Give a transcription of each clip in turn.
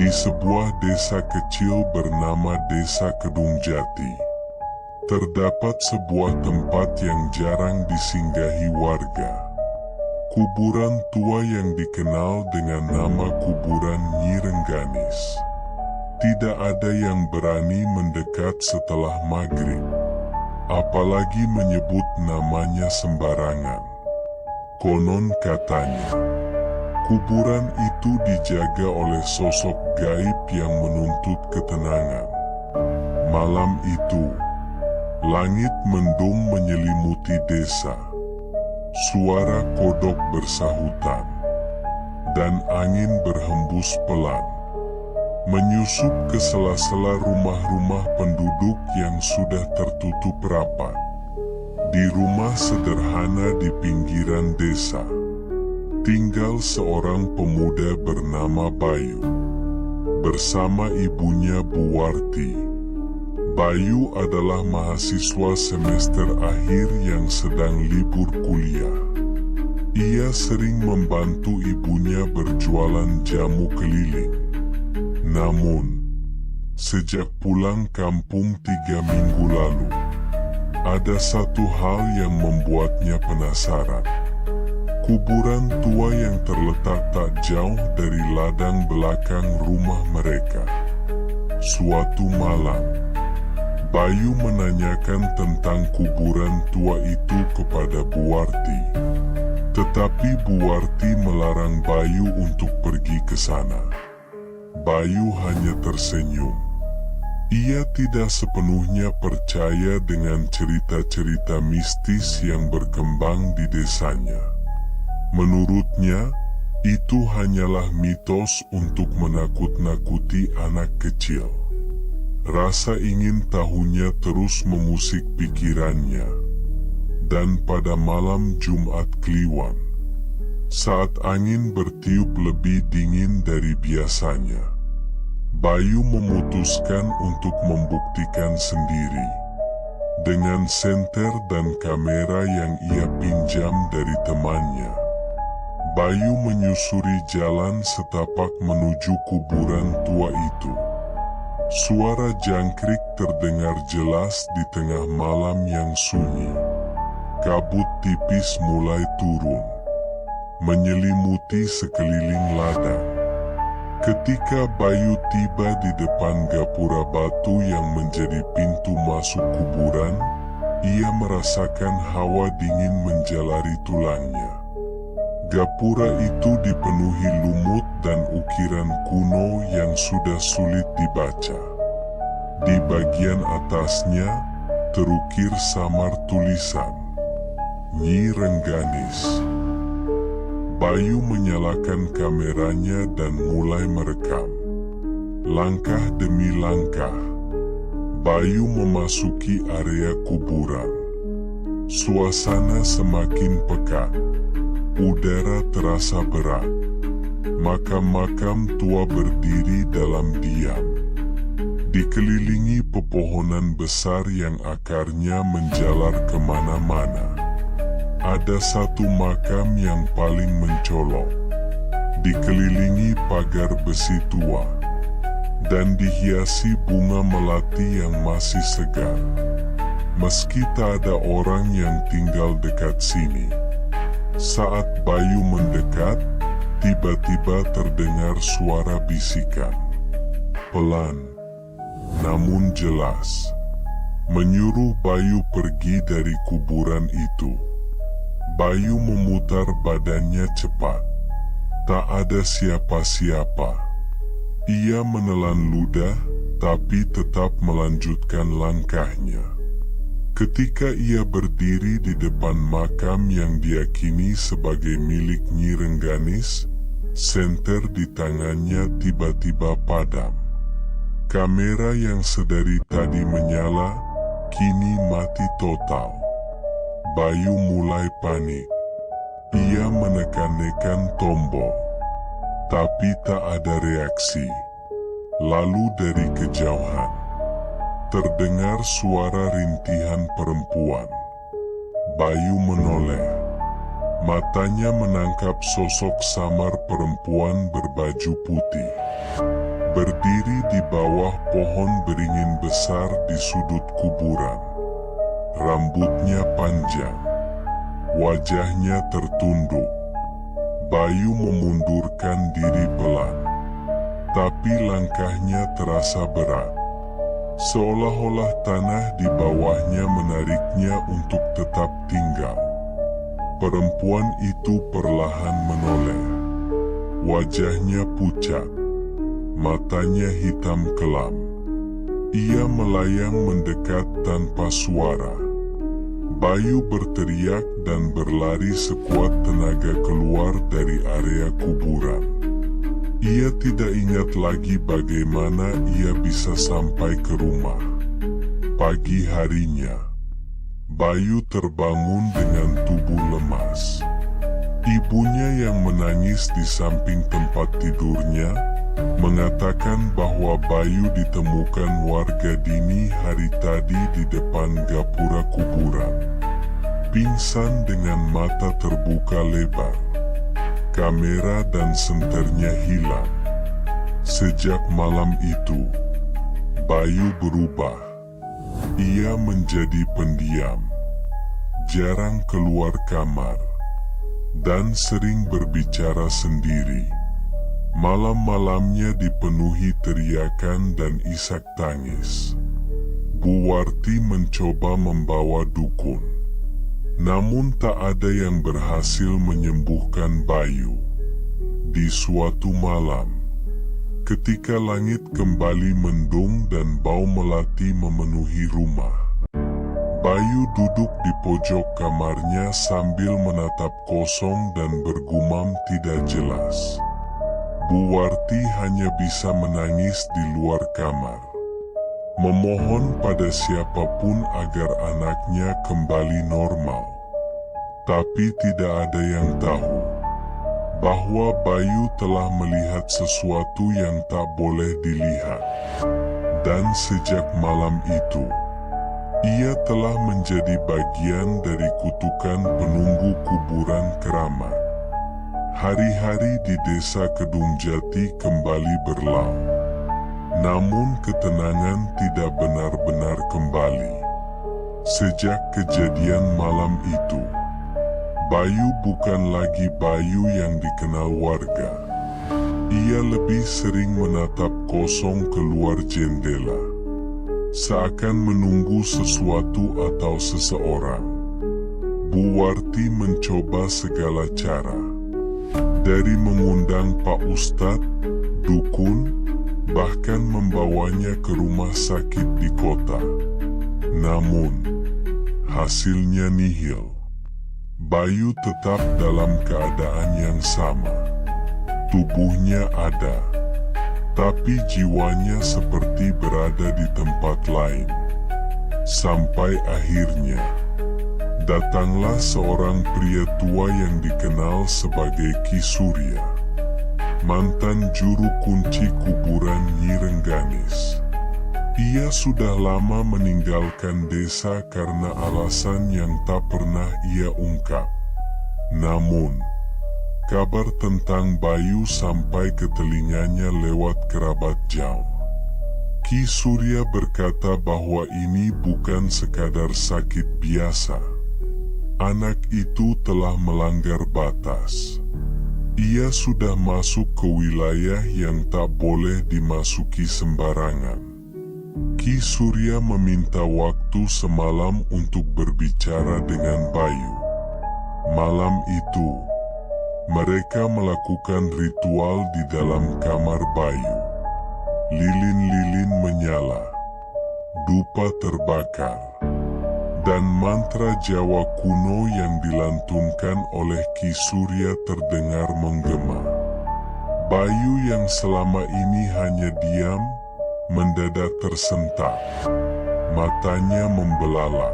Di sebuah desa kecil bernama Desa Kedung Jati, terdapat sebuah tempat yang jarang disinggahi warga. Kuburan tua yang dikenal dengan nama kuburan Nyi Rengganis. Tidak ada yang berani mendekat setelah maghrib, apalagi menyebut namanya sembarangan. Konon katanya, kuburan itu dijaga oleh sosok gaib yang menuntut ketenangan. Malam itu, langit mendung menyelimuti desa. Suara kodok bersahutan, dan angin berhembus pelan, menyusup ke sela-sela rumah-rumah penduduk yang sudah tertutup rapat. Di rumah sederhana di pinggiran desa, tinggal seorang pemuda bernama Bayu, bersama ibunya Buwarti. Bayu adalah mahasiswa semester akhir yang sedang libur kuliah. Ia sering membantu ibunya berjualan jamu keliling. Namun, sejak pulang kampung 3 minggu lalu, ada satu hal yang membuatnya penasaran. Kuburan tua yang terletak tak jauh dari ladang belakang rumah mereka. Suatu malam, Bayu menanyakan tentang kuburan tua itu kepada Buwarti. Tetapi Buwarti melarang Bayu untuk pergi ke sana. Bayu hanya tersenyum. Ia tidak sepenuhnya percaya dengan cerita-cerita mistis yang berkembang di desanya. Menurutnya, itu hanyalah mitos untuk menakut-nakuti anak kecil. Rasa ingin tahunya terus mengusik pikirannya. Dan pada malam Jumat Kliwon, saat angin bertiup lebih dingin dari biasanya, Bayu memutuskan untuk membuktikan sendiri. Dengan senter dan kamera yang ia pinjam dari temannya, Bayu menyusuri jalan setapak menuju kuburan tua itu. Suara jangkrik terdengar jelas di tengah malam yang sunyi. Kabut tipis mulai turun, menyelimuti sekeliling ladang. Ketika Bayu tiba di depan gapura batu yang menjadi pintu masuk kuburan, ia merasakan hawa dingin menjalari tulangnya. Gapura itu dipenuhi lumut dan ukiran kuno yang sudah sulit dibaca. Di bagian atasnya, terukir samar tulisan, Nyi Rengganis. Bayu menyalakan kameranya dan mulai merekam. Langkah demi langkah, Bayu memasuki area kuburan. Suasana semakin pekat. Udara terasa berat. Makam-makam tua berdiri dalam diam, dikelilingi pepohonan besar yang akarnya menjalar kemana-mana. Ada satu makam yang paling mencolok, dikelilingi pagar besi tua, dan dihiasi bunga melati yang masih segar. Meski tak ada orang yang tinggal dekat sini. Saat Bayu mendekat, tiba-tiba terdengar suara bisikan. Pelan, namun jelas, menyuruh Bayu pergi dari kuburan itu. Bayu memutar badannya cepat. Tak ada siapa-siapa. Ia menelan ludah, tapi tetap melanjutkan langkahnya. Ketika ia berdiri di depan makam yang diyakini sebagai milik Nyi Rengganis, senter di tangannya tiba-tiba padam. Kamera yang sedari tadi menyala, kini mati total. Bayu mulai panik. Ia menekan-nekan tombol, tapi tak ada reaksi. Lalu dari kejauhan, terdengar suara rintihan perempuan. Bayu menoleh. Matanya menangkap sosok samar perempuan berbaju putih. berdiri di bawah pohon beringin besar di sudut kuburan. Rambutnya panjang, wajahnya tertunduk. Bayu memundurkan diri pelan, tapi langkahnya terasa berat. Seolah-olah tanah di bawahnya menariknya untuk tetap tinggal. Perempuan itu perlahan menoleh. Wajahnya pucat, matanya hitam kelam. Ia melayang mendekat tanpa suara. Bayu berteriak dan berlari sekuat tenaga keluar dari area kuburan. Ia tidak ingat lagi bagaimana ia bisa sampai ke rumah. Pagi harinya, Bayu terbangun dengan tubuh lemas. Ibunya yang menangis di samping tempat tidurnya mengatakan bahwa Bayu ditemukan warga dini hari tadi di depan gapura kuburan, pingsan dengan mata terbuka lebar. Kamera dan senternya hilang. Sejak malam itu, Bayu berubah. Ia menjadi pendiam, jarang keluar kamar, dan sering berbicara sendiri. Malam-malamnya dipenuhi teriakan dan isak tangis. Bu Warti mencoba membawa dukun, namun tak ada yang berhasil menyembuhkan Bayu. Di suatu malam, ketika langit kembali mendung dan bau melati memenuhi rumah, Bayu duduk di pojok kamarnya sambil menatap kosong dan bergumam tidak jelas. Bu Warti hanya bisa menangis di luar kamar, memohon pada siapapun agar anaknya kembali normal. Tapi tidak ada yang tahu bahwa Bayu telah melihat sesuatu yang tak boleh dilihat. Dan sejak malam itu, ia telah menjadi bagian dari kutukan penunggu kuburan keramat. Hari-hari di desa Kedung Jati kembali berlalu. Namun ketenangan tidak benar-benar kembali. Sejak kejadian malam itu, Bayu bukan lagi Bayu yang dikenal warga. Ia lebih sering menatap kosong keluar jendela, seakan menunggu sesuatu atau seseorang. Bu Warti mencoba segala cara, dari mengundang Pak Ustadz, dukun, bahkan membawanya ke rumah sakit di kota. Namun, hasilnya nihil. Bayu tetap dalam keadaan yang sama. Tubuhnya ada, tapi jiwanya seperti berada di tempat lain. Sampai akhirnya, datanglah seorang pria tua yang dikenal sebagai Ki Surya, mantan juru kunci kuburan Nyi Rengganis. Ia sudah lama meninggalkan desa karena alasan yang tak pernah ia ungkap. Namun, kabar tentang Bayu sampai ke telinganya lewat kerabat jauh. Ki Surya berkata bahwa ini bukan sekadar sakit biasa. Anak itu telah melanggar batas. Ia sudah masuk ke wilayah yang tak boleh dimasuki sembarangan. Ki Surya meminta waktu semalam untuk berbicara dengan Bayu. Malam itu, mereka melakukan ritual di dalam kamar Bayu. Lilin-lilin menyala, dupa terbakar, dan mantra Jawa kuno yang dilantunkan oleh Ki Surya terdengar menggema. Bayu yang selama ini hanya diam, mendadak tersentak. Matanya membelalak,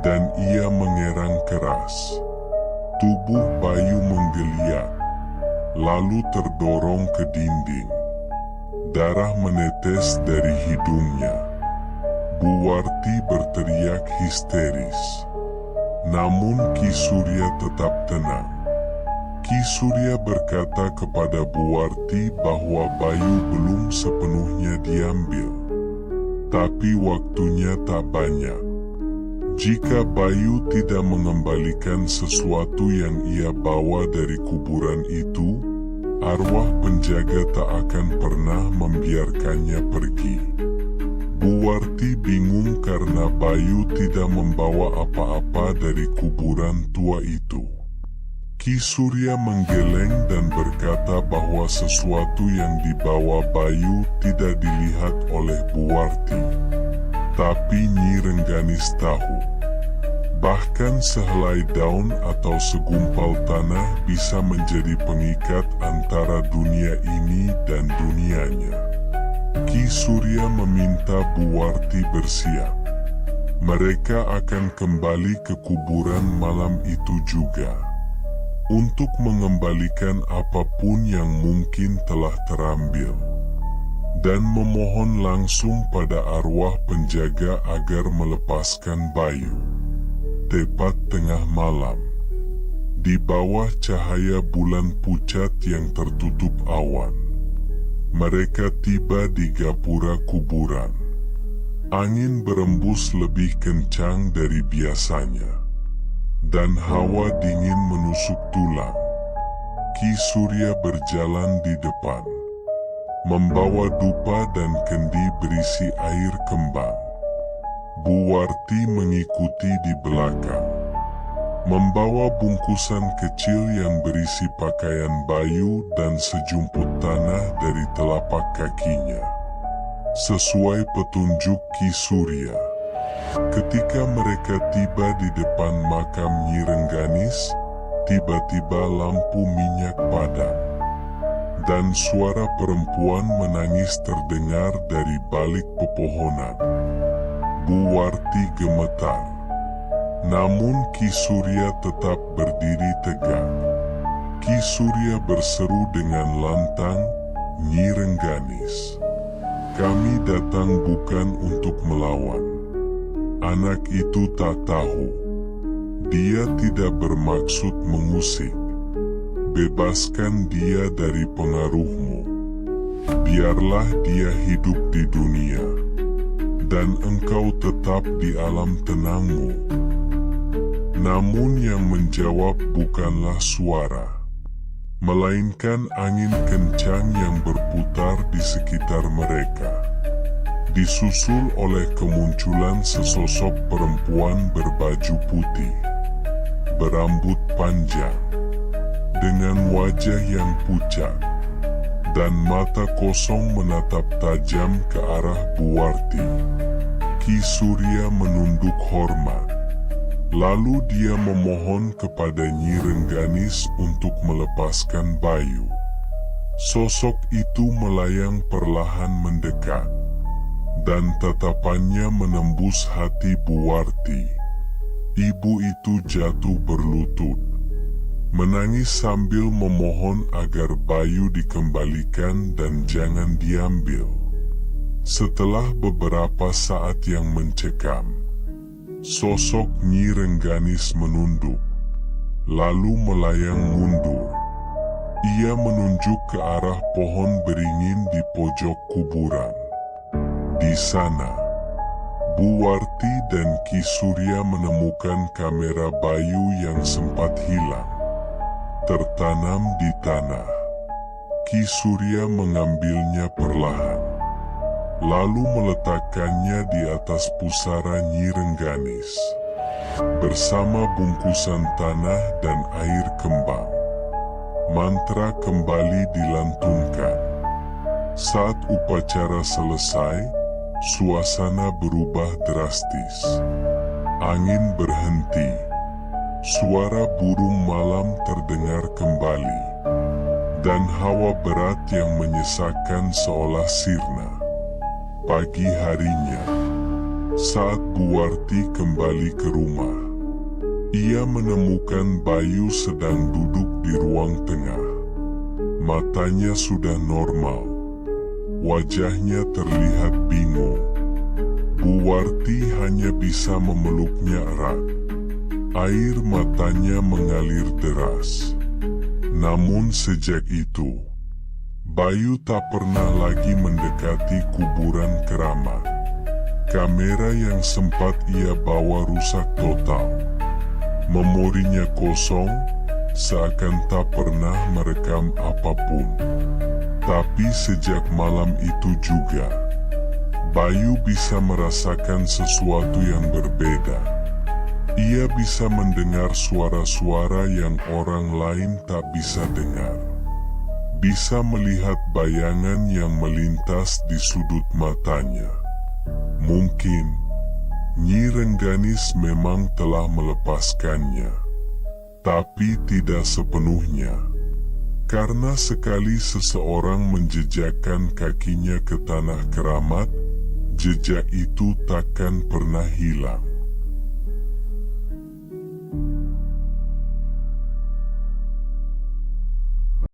dan ia mengerang keras. Tubuh Bayu menggeliat, lalu terdorong ke dinding. Darah menetes dari hidungnya. Bu Warti berteriak histeris. Namun Ki Surya tetap tenang. Ki Surya berkata kepada Buwarti bahwa Bayu belum sepenuhnya diambil. Tapi waktunya tak banyak. Jika Bayu tidak mengembalikan sesuatu yang ia bawa dari kuburan itu, arwah penjaga tak akan pernah membiarkannya pergi. Buwarti bingung karena Bayu tidak membawa apa-apa dari kuburan tua itu. Ki Surya menggeleng dan berkata bahwa sesuatu yang dibawa Bayu tidak dilihat oleh Buwarti. Tapi Nyi Rengganis tahu. Bahkan sehelai daun atau segumpal tanah bisa menjadi pengikat antara dunia ini dan dunianya. Ki Surya meminta Buwarti bersiap. Mereka akan kembali ke kuburan malam itu juga, untuk mengembalikan apapun yang mungkin telah terambil, dan memohon langsung pada arwah penjaga agar melepaskan Bayu. Tepat tengah malam, di bawah cahaya bulan pucat yang tertutup awan, mereka tiba di gapura kuburan. Angin berembus lebih kencang dari biasanya, dan hawa dingin menusuk tulang. Ki Surya berjalan di depan, membawa dupa dan kendi berisi air kembang. Buwarti mengikuti di belakang, membawa bungkusan kecil yang berisi pakaian Bayu dan sejumput tanah dari telapak kakinya, sesuai petunjuk Ki Surya. Ketika mereka tiba di depan makam Nyi Rengganis, tiba-tiba lampu minyak padam, dan suara perempuan menangis terdengar dari balik pepohonan. Buwarti gemetar, namun Ki Surya tetap berdiri tegak. Ki Surya berseru dengan lantang, "Nyi Rengganis, kami datang bukan untuk melawan." Anak itu tak tahu. Dia tidak bermaksud mengusik. Bebaskan dia dari pengaruhmu. Biarlah dia hidup di dunia, dan engkau tetap di alam tenangmu. Namun yang menjawab bukanlah suara, melainkan angin kencang yang berputar di sekitar mereka, disusul oleh kemunculan sesosok perempuan berbaju putih, berambut panjang, dengan wajah yang pucat, dan mata kosong menatap tajam ke arah Buwarti. Ki Surya menunduk hormat. Lalu dia memohon kepada Nyi Rengganis untuk melepaskan Bayu. Sosok itu melayang perlahan mendekat, dan tatapannya menembus hati Buwarti. Ibu itu jatuh berlutut, menangis sambil memohon agar Bayu dikembalikan dan jangan diambil. Setelah beberapa saat yang mencekam, sosok Nyi Rengganis menunduk, lalu melayang mundur. Ia menunjuk ke arah pohon beringin di pojok kuburan. Di sana, Buwarti dan Ki Surya menemukan kamera Bayu yang sempat hilang, tertanam di tanah. Ki Surya mengambilnya perlahan, lalu meletakkannya di atas pusara Nyi Rengganis, bersama bungkusan tanah dan air kembang. Mantra kembali dilantunkan. Saat upacara selesai, suasana berubah drastis. Angin berhenti. Suara burung malam terdengar kembali, dan hawa berat yang menyesakkan seolah sirna. Pagi harinya, saat Buwarti kembali ke rumah, ia menemukan Bayu sedang duduk di ruang tengah. Matanya sudah normal, wajahnya terlihat bingung. Buwarti hanya bisa memeluknya erat. Air matanya mengalir deras. Namun sejak itu, Bayu tak pernah lagi mendekati kuburan keramat. Kamera yang sempat ia bawa rusak total. Memorinya kosong, seakan tak pernah merekam apapun. Tapi sejak malam itu juga, Bayu bisa merasakan sesuatu yang berbeda. Ia bisa mendengar suara-suara yang orang lain tak bisa dengar. Bisa melihat bayangan yang melintas di sudut matanya. Mungkin Nyi Rengganis memang telah melepaskannya, tapi tidak sepenuhnya. Karena sekali seseorang menjejakkan kakinya ke tanah keramat, jejak itu takkan pernah hilang.